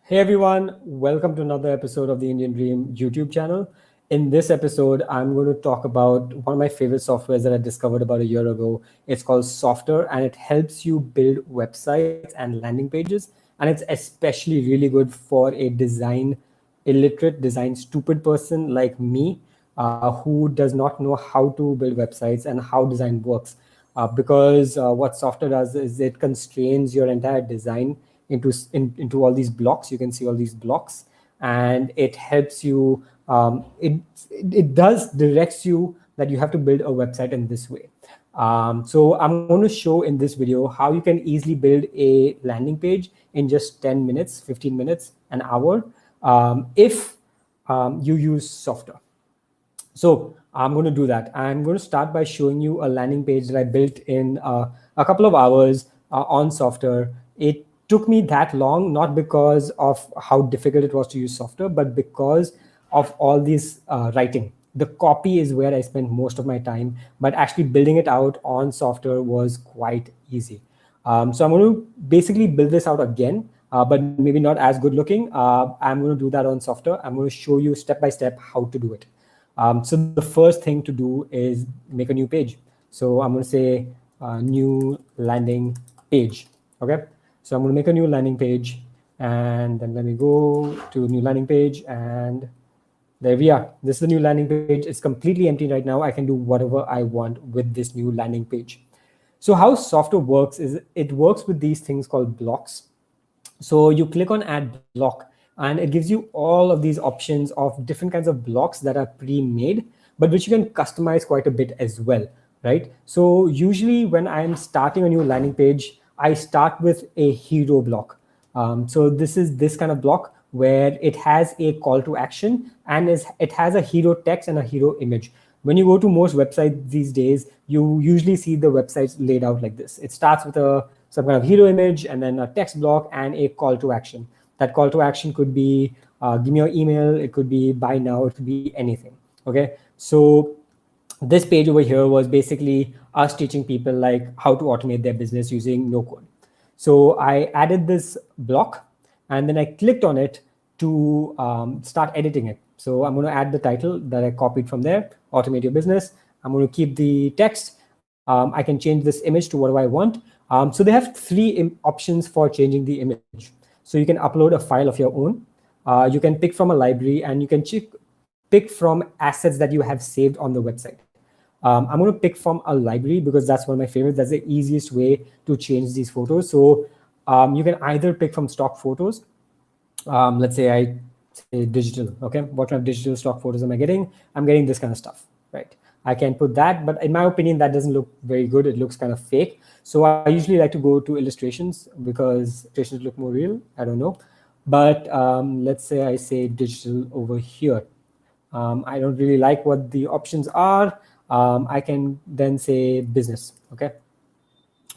Hey everyone, welcome to another episode of the Indian Dream YouTube channel. In this episode, I'm going to talk about one of my favorite softwares that I discovered about a year ago. It's called Softr, and it helps you build websites and landing pages. And it's especially really good for a design illiterate, design stupid person like me, who does not know how to build websites and how design works. Because what Software does is it constrains your entire design into all these blocks. You can see all these blocks, and it helps you. It does directs you that you have to build a website in this way. So I'm going to show in this video how you can easily build a landing page in just 10 minutes, 15 minutes, an hour, if you use Software. So I'm going to do that. I'm going to start by showing you a landing page that I built in a couple of hours on Software. It took me that long, not because of how difficult it was to use Software, but because of all this writing. The copy is where I spent most of my time, but actually building it out on Software was quite easy. So I'm going to basically build this out again, but maybe not as good looking. I'm going to do that on Software. I'm going to show you step by step how to do it. So the first thing to do is make a new page. So I'm going to say new landing page. Okay. So I'm going to make a new landing page, and then let me go to new landing page, and there we are. This is the new landing page. It's completely empty right now. I can do whatever I want with this new landing page. So how Software works is it works with these things called blocks. So you click on add block, and it gives you all of these options of different kinds of blocks that are pre-made, but which you can customize quite a bit as well, right? So usually when I'm starting a new landing page, I start with a hero block. So this is this kind of block where it has a call to action, and it has a hero text and a hero image. When you go to most websites these days, you usually see the websites laid out like this. It starts with some kind of hero image, and then a text block and a call to action. That call to action could be give me your email, it could be buy now, it could be anything. Okay, so this page over here was basically us teaching people like how to automate their business using no code. So I added this block, and then I clicked on it to start editing it. So I'm going to add the title that I copied from there, automate your business. I'm going to keep the text. I can change this image to whatever I want. So they have three options for changing the image. So you can upload a file of your own. You can pick from a library, and you can pick from assets that you have saved on the website. I'm going to pick from a library because that's one of my favorites. That's the easiest way to change these photos. So you can either pick from stock photos. Let's say I say digital. Okay, what kind of digital stock photos am I getting? I'm getting this kind of stuff, right? I can put that, but in my opinion, that doesn't look very good. It looks kind of fake. So I usually like to go to illustrations because illustrations look more real. I don't know. But let's say I say digital over here. I don't really like what the options are. I can then say business. Okay,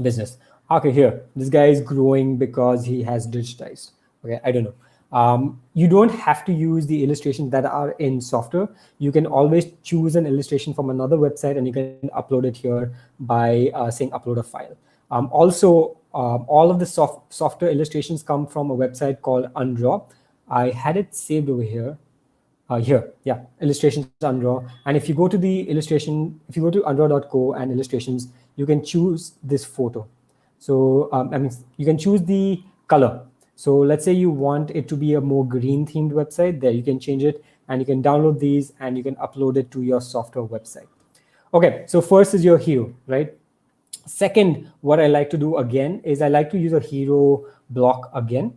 business. Okay, here, this guy is growing because he has digitized. Okay, I don't know. You don't have to use the illustrations that are in Software. You can always choose an illustration from another website, and you can upload it here by saying upload a file. Also, all of the Software illustrations come from a website called Undraw. I had it saved over here. Here, yeah, illustrations Undraw. And if you go to the illustration, if you go to undraw.co and illustrations, you can choose this photo. So I mean, you can choose the color. So let's say you want it to be a more green themed website. There you can change it, and you can download these, and you can upload it to your Software website. Okay, so first is your hero, right? Second, what I like to do again is I like to use a hero block again.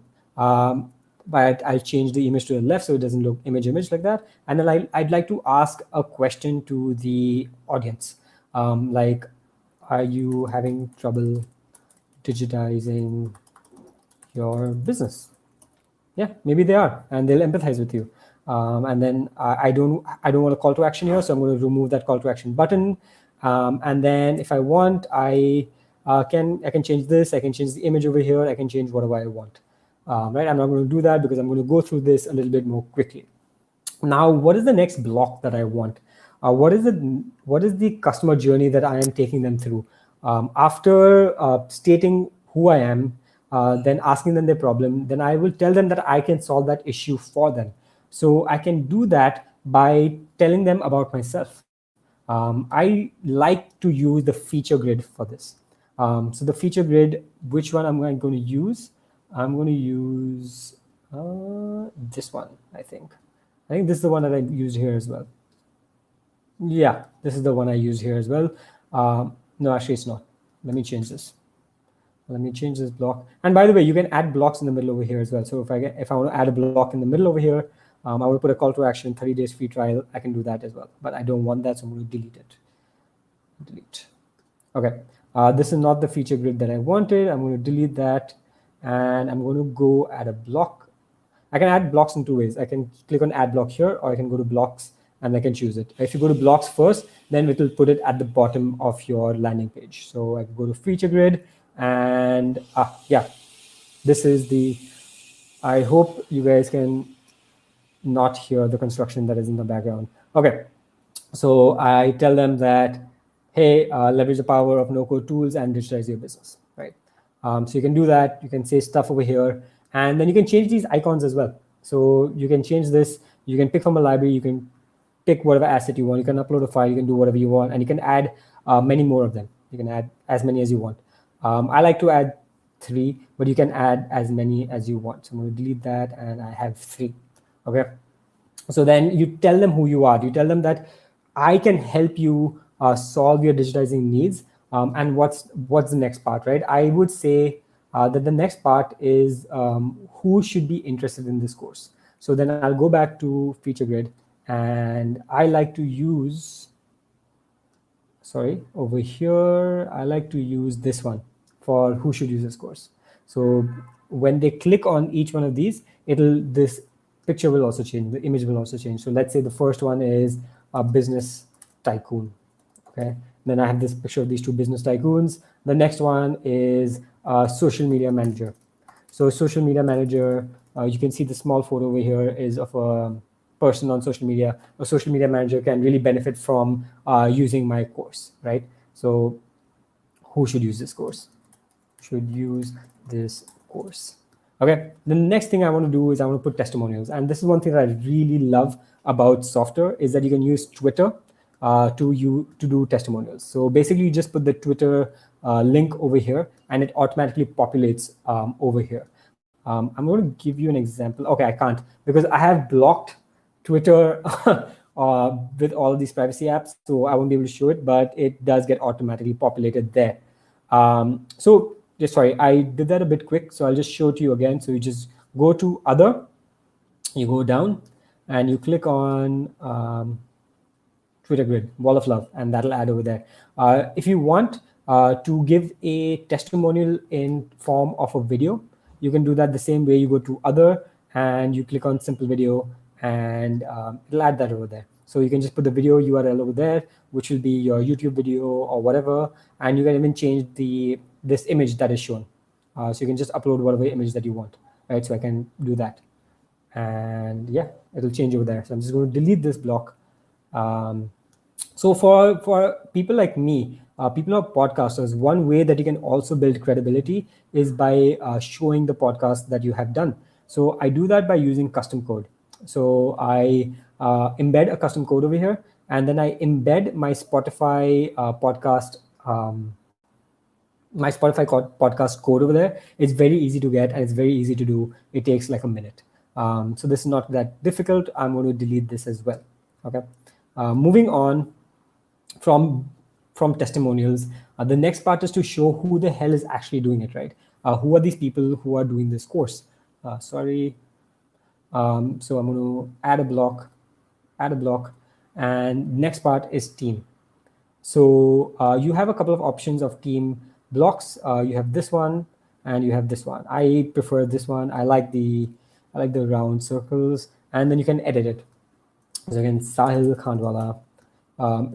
But I'll change the image to the left so it doesn't look image like that. And then I'd like to ask a question to the audience. Like, are you having trouble digitizing your business? Yeah, maybe they are, and they'll empathize with you. And then I don't want a call to action here, so I'm going to remove that call to action button. And then if I want, I can change this. I can change the image over here. I can change whatever I want. Right? I'm not going to do that because I'm going to go through this a little bit more quickly. Now, what is the next block that I want? What is the customer journey that I am taking them through? After stating who I am, then asking them their problem, then I will tell them that I can solve that issue for them. So I can do that by telling them about myself. I like to use the feature grid for this. So the feature grid, which one I'm going to use? I'm going to use this one, I think. I think this is the one that I used here as well. Yeah, this is the one I used here as well. No, actually it's not. Let me change this. Let me change this block. And by the way, you can add blocks in the middle over here as well. So if I want to add a block in the middle over here, I want to put a call to action, 30 days free trial. I can do that as well. But I don't want that, so I'm going to delete it. Delete. Okay. This is not the feature grid that I wanted. I'm going to delete that, and I'm going to go add a block. I can add blocks in two ways. I can click on add block here, or I can go to blocks and I can choose it. If you go to blocks first, then it will put it at the bottom of your landing page. So I can go to feature grid, and yeah, this is the, I hope you guys can not hear the construction that is in the background. Okay, so I tell them that, hey, leverage the power of no-code tools and digitize your business, right? So you can do that. You can say stuff over here, and then you can change these icons as well. So you can change this. You can pick from a library. You can pick whatever asset you want. You can upload a file. You can do whatever you want, and you can add many more of them. You can add as many as you want. I like to add 3, but you can add as many as you want. So I'm going to delete that, and I have 3. Okay. So then you tell them who you are. You tell them that I can help you solve your digitizing needs. And what's the next part, right? I would say that the next part is who should be interested in this course. So then I'll go back to feature grid, and I like to use, over here, I like to use this one for who should use this course. So when they click on each one of these, this picture will also change, the image will also change. So let's say the first one is a business tycoon. Okay, then I have this picture of these 2 business tycoons. The next one is a social media manager. So social media manager, you can see the small photo over here is of a person on social media. A social media manager can really benefit from using my course, right? So who should use this course? Should use this course. Okay, the next thing I want to do is I want to put testimonials. And this is one thing that I really love about Softr, is that you can use Twitter to do testimonials. So basically you just put the Twitter link over here, and it automatically populates over here. I'm going to give you an example. Okay, I can't, because I have blocked Twitter with all of these privacy apps, so I won't be able to show it, but it does get automatically populated there. So just sorry, I did that a bit quick, so I'll just show it to you again. So you just go to other, you go down, and you click on Twitter grid, wall of love, and that'll add over there. If you want to give a testimonial in form of a video, you can do that the same way. You go to other, and you click on simple video, and it'll add that over there. So you can just put the video URL over there, which will be your YouTube video or whatever, and you can even change this image that is shown. So you can just upload whatever image that you want, right? So I can do that, and yeah, it'll change over there. So I'm just going to delete this block. So for people like me, people who are podcasters, one way that you can also build credibility is by showing the podcast that you have done. So I do that by using custom code. So I embed a custom code over here, and then I embed my Spotify podcast podcast code over there. It's very easy to get, and it's very easy to do. It takes like a minute. So this is not that difficult. I'm going to delete this as well. Okay. Moving on from testimonials, the next part is to show who the hell is actually doing it, right? Who are these people who are doing this course? Sorry. So I'm going to add a block, and next part is team. So you have a couple of options of team blocks. You have this one, and you have this one. I prefer this one. I like the round circles, and then you can edit it. So again, Sahil Khandwala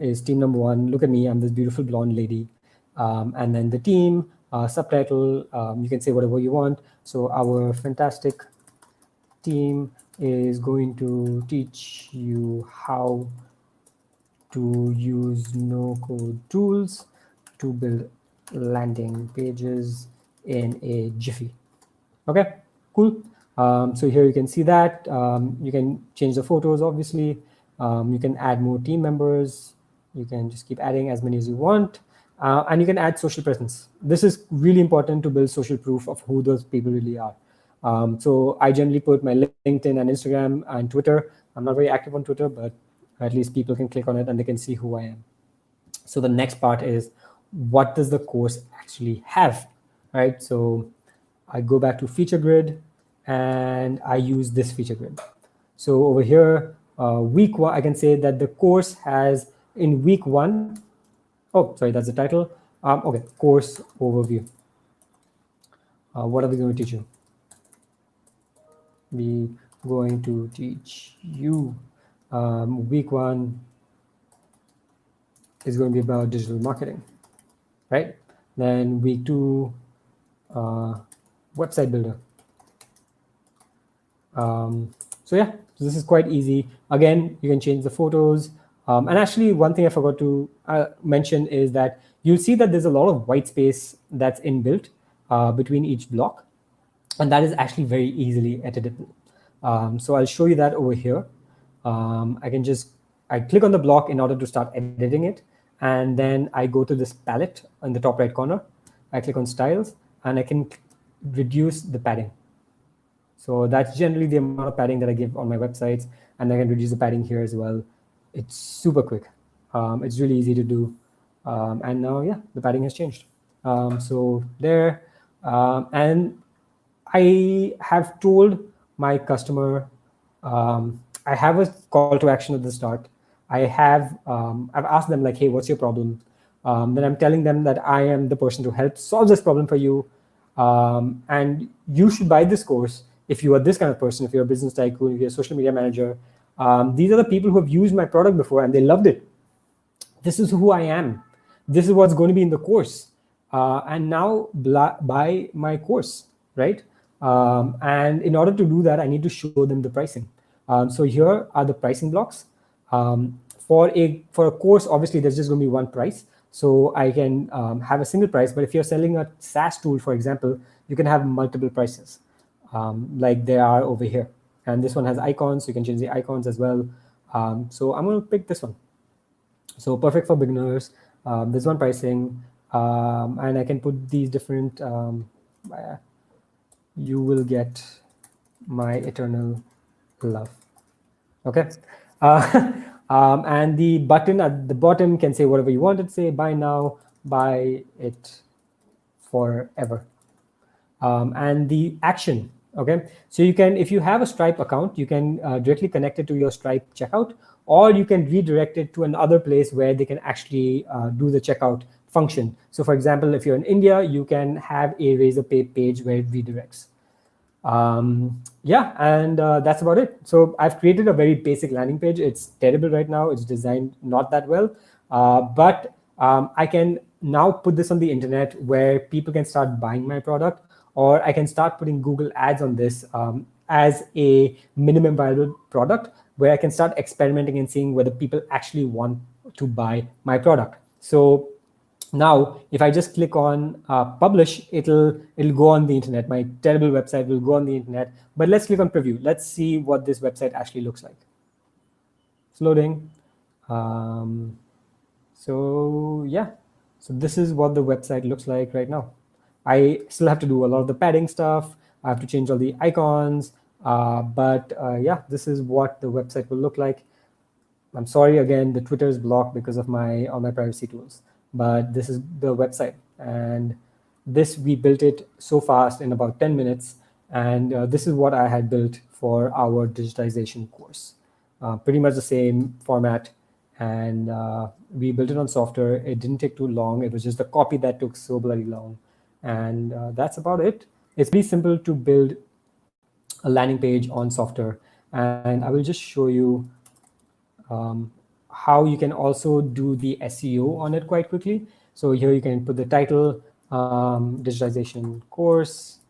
is team number 1. Look at me, I'm this beautiful blonde lady. And then the team, subtitle, you can say whatever you want. So our fantastic team is going to teach you how to use no-code tools to build landing pages in a jiffy. Okay, cool. So here you can see that. You can change the photos, obviously. You can add more team members. You can just keep adding as many as you want. And you can add social presence. This is really important to build social proof of who those people really are. So I generally put my LinkedIn and Instagram and Twitter. I'm not very active on Twitter, but at least people can click on it and they can see who I am. So the next part is, what does the course actually have, right? So I go back to feature grid and I use this feature grid. So over here, week one, I can say that the course has in week one, oh, sorry, that's the title. Okay, course overview. What are we going to teach you? We going to teach you week one is going to be about digital marketing, right? Then week two, website builder. So yeah, so this is quite easy. Again, you can change the photos. And actually, one thing I forgot to mention is that you'll see that there's a lot of white space that's inbuilt between each block. And that is actually very easily editable. So I'll show you that over here. I click on the block in order to start editing it. And then I go to this palette in the top right corner. I click on styles and I can reduce the padding. So that's generally the amount of padding that I give on my websites, and I can reduce the padding here as well. It's super quick. It's really easy to do. And now, yeah, the padding has changed. So there, and I have told my customer, I have a call to action at the start. I've asked them like, hey, what's your problem? Then I'm telling them that I am the person to help solve this problem for you. And you should buy this course if you are this kind of person, if you're a business tycoon, if you're a social media manager. These are the people who have used my product before and they loved it. This is who I am. This is what's going to be in the course. And now buy my course, right? And in order to do that, I need to show them the pricing. So here are the pricing blocks. For a course, obviously, there's just going to be one price. So I can have a single price. But if you're selling a SaaS tool, for example, you can have multiple prices, like they are over here. And this one has icons. So you can change the icons as well. So I'm going to pick this one. So perfect for beginners. There's one pricing. And I can put these different, you will get my eternal love. Okay. And the button at the bottom can say whatever you want it to say. Buy now, buy it forever. And the action. Okay. So you can, if you have a Stripe account, you can directly connect it to your Stripe checkout, or you can redirect it to another place where they can actually do the checkout function. So for example, if you're in India, you can have a Razorpay page where it redirects. Yeah, and that's about it. So I've created a very basic landing page. It's terrible right now. It's designed not that well, but I can now put this on the internet where people can start buying my product, or I can start putting Google ads on this as a minimum viable product where I can start experimenting and seeing whether people actually want to buy my product. So now, if I just click on publish, it'll go on the internet. My terrible website will go on the internet. But let's click on preview. Let's see what this website actually looks like. It's loading. So yeah, so this is what the website looks like right now. I still have to do a lot of the padding stuff. I have to change all the icons. But yeah, this is what the website will look like. I'm sorry again, the Twitter is blocked because of all my privacy tools. But this is the website, and this we built it so fast in about 10 minutes. And this is what I had built for our digitization course. Pretty much the same format, and we built it on Softr. It didn't take too long. It was just the copy that took so bloody long, and that's about it. It's pretty simple to build a landing page on Softr, and I will just show you how you can also do the SEO on it quite quickly. So here you can put the title, digitization course,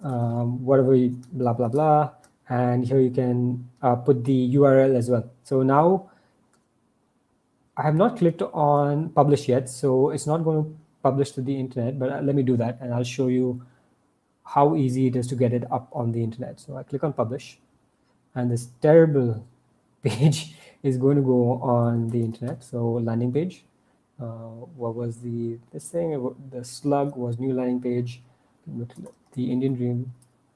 whatever, blah, blah, blah. And here you can put the URL as well. So now I have not clicked on publish yet, so it's not going to publish to the internet, but let me do that and I'll show you how easy it is to get it up on the internet. So I click on publish, and this terrible page is going to go on the internet. So landing page. What was this thing? The slug was new landing page. The Indian Dream,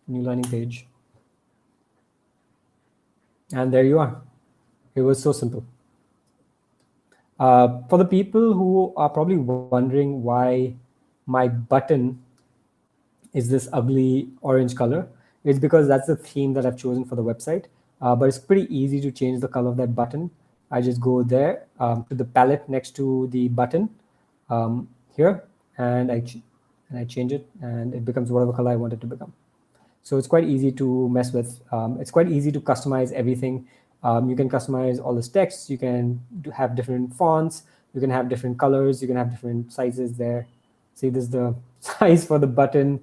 new landing page. And there you are. It was so simple. For the people who are probably wondering why my button is this ugly orange color, it's because that's the theme that I've chosen for the website. But it's pretty easy to change the color of that button. I just go there to the palette next to the button here, and I change it, and it becomes whatever color I want it to become. So it's quite easy to mess with. It's quite easy to customize everything. You can customize all this text. You can have different fonts. You can have different colors. You can have different sizes there. See, this is the size for the button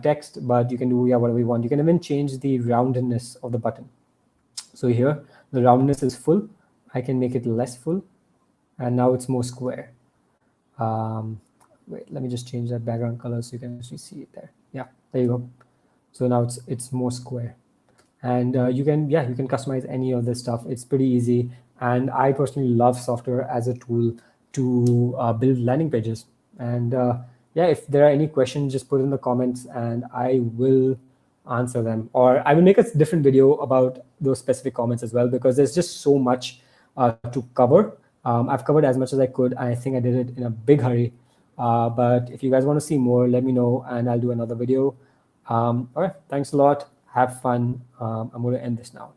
text, but you can do whatever you want. You can even change the roundness of the button. So here, the roundness is full. I can make it less full, and now it's more square. Wait, let me just change that background color so you can actually see it there. Yeah, there you go. So now it's more square, and you can customize any of this stuff. It's pretty easy, and I personally love Softr as a tool to build landing pages. And yeah, if there are any questions, just put in the comments, and I will answer them, or I will make a different video about those specific comments as well, because there's just so much to cover. I've covered as much as I could. I think I did it in a big hurry, but if you guys want to see more, let me know, and I'll do another video. All right, thanks a lot. Have fun. I'm going to end this now.